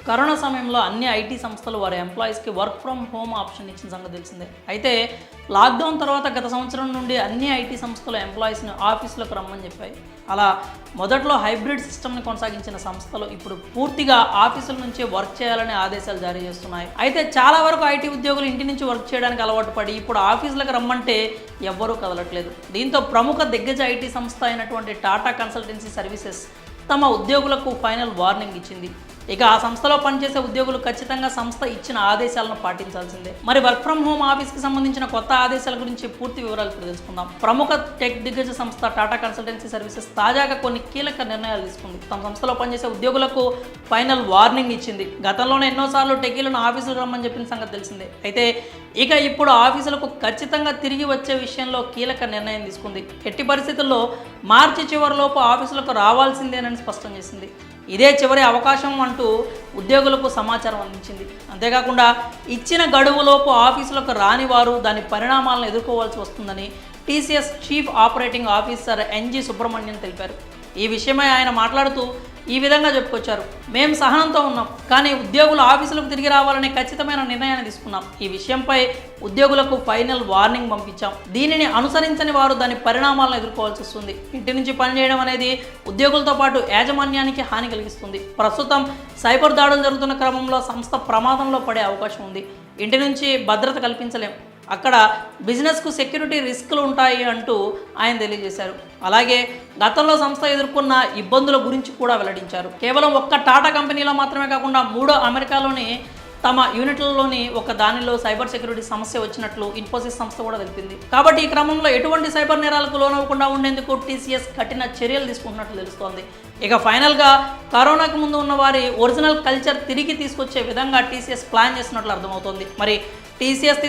Corona సమయంలో అన్ని IT సంస్థలు వారి ఎంప్లాయీస్కి వర్క్ ఫ్రమ్ హోమ్ ఆప్షన్ ఇచ్చిన సంగతి తెలిసిందే. అయితే లాక్డౌన్ తర్వాత గత సంవత్సరం నుండి అన్ని ఐటీ సంస్థలు ఎంప్లాయీస్ని ఆఫీసులకు రమ్మని చెప్పాయి. అలా మొదట్లో హైబ్రిడ్ సిస్టమ్ని కొనసాగించిన సంస్థలు ఇప్పుడు పూర్తిగా ఆఫీసుల నుంచే వర్క్ చేయాలని ఆదేశాలు జారీ చేస్తున్నాయి. అయితే చాలా వరకు ఐటీ ఉద్యోగులు ఇంటి నుంచి వర్క్ చేయడానికి అలవాటు పడి ఇప్పుడు ఆఫీసులకు రమ్మంటే ఎవ్వరూ కదలట్లేదు. దీంతో ప్రముఖ దిగ్గజ ఐటీ సంస్థ అయినటువంటి టాటా కన్సల్టెన్సీ సర్వీసెస్ తమ ఉద్యోగులకు ఫైనల్ వార్నింగ్ ఇచ్చింది. ఇక ఆ సంస్థలో పనిచేసే ఉద్యోగులు ఖచ్చితంగా సంస్థ ఇచ్చిన ఆదేశాలను పాటించాల్సిందే. మరి వర్క్ ఫ్రమ్ హోమ్ ఆఫీస్కి సంబంధించిన కొత్త ఆదేశాల గురించి పూర్తి వివరాలు ఇప్పుడు తెలుసుకుందాం. ప్రముఖ టెక్ దిగ్గజ సంస్థ టాటా కన్సల్టెన్సీ సర్వీసెస్ తాజాగా కొన్ని కీలక నిర్ణయాలు తీసుకుంది. తమ సంస్థలో పనిచేసే ఉద్యోగులకు ఫైనల్ వార్నింగ్ ఇచ్చింది. గతంలోనే ఎన్నోసార్లు టెకీలను ఆఫీసులకు రమ్మని చెప్పిన సంగతి తెలిసిందే. అయితే ఇక ఇప్పుడు ఆఫీసులకు ఖచ్చితంగా తిరిగి వచ్చే విషయంలో కీలక నిర్ణయం తీసుకుంది. ఎట్టి పరిస్థితుల్లో మార్చి చివరిలోపు ఆఫీసులకు రావాల్సిందేనని స్పష్టం చేసింది. ఇదే చివరి అవకాశం అంటూ ఉద్యోగులకు సమాచారం అందించింది. అంతేకాకుండా ఇచ్చిన గడువులోపు ఆఫీసులకు రాని వారు దాని పరిణామాలను ఎదుర్కోవాల్సి వస్తుందని TCS chief operating officer N G Subramaniam తెలిపారు. ఈ విషయమై ఆయన మాట్లాడుతూ ఈ విధంగా చెప్పుకొచ్చారు. మేము సహనంతో ఉన్నాం, కానీ ఉద్యోగులు ఆఫీసులకు తిరిగి రావాలనే ఖచ్చితమైన నిర్ణయాన్ని తీసుకున్నాం. ఈ విషయంపై ఉద్యోగులకు ఫైనల్ వార్నింగ్ పంపించాం. దీనిని అనుసరించని వారు దాని పరిణామాలను ఎదుర్కోవాల్సి వస్తుంది. ఇంటి నుంచి పనిచేయడం అనేది ఉద్యోగులతో పాటు యాజమాన్యానికి హాని కలిగిస్తుంది. ప్రస్తుతం సైబర్ దాడులు జరుగుతున్న క్రమంలో సంస్థ ప్రమాదంలో పడే అవకాశం ఉంది. ఇంటి నుంచి భద్రత కల్పించలేం, అక్కడ బిజినెస్కు సెక్యూరిటీ రిస్కులు ఉంటాయి అంటూ ఆయన తెలియజేశారు. అలాగే గతంలో సంస్థ ఎదుర్కొన్న ఇబ్బందుల గురించి కూడా వెల్లడించారు. కేవలం ఒక్క టాటా కంపెనీలో మాత్రమే కాకుండా 3 అమెరికాలోని తమ యూనిట్లలోని ఒక దానిలో సైబర్ సెక్యూరిటీ సమస్య వచ్చినట్లు ఇన్ఫోసిస్ సంస్థ కూడా తెలిపింది. కాబట్టి ఈ క్రమంలో ఎటువంటి సైబర్ నేరాలకు లోనవ్వకుండా ఉండేందుకు టీసీఎస్ కఠిన చర్యలు తీసుకుంటున్నట్లు తెలుస్తోంది. ఇక ఫైనల్గా కరోనాకు ముందు ఉన్న వారి ఒరిజినల్ కల్చర్ తిరిగి తీసుకొచ్చే విధంగా టీసీఎస్ ప్లాన్ చేస్తున్నట్లు అర్థమవుతోంది. మరి టీసీఎస్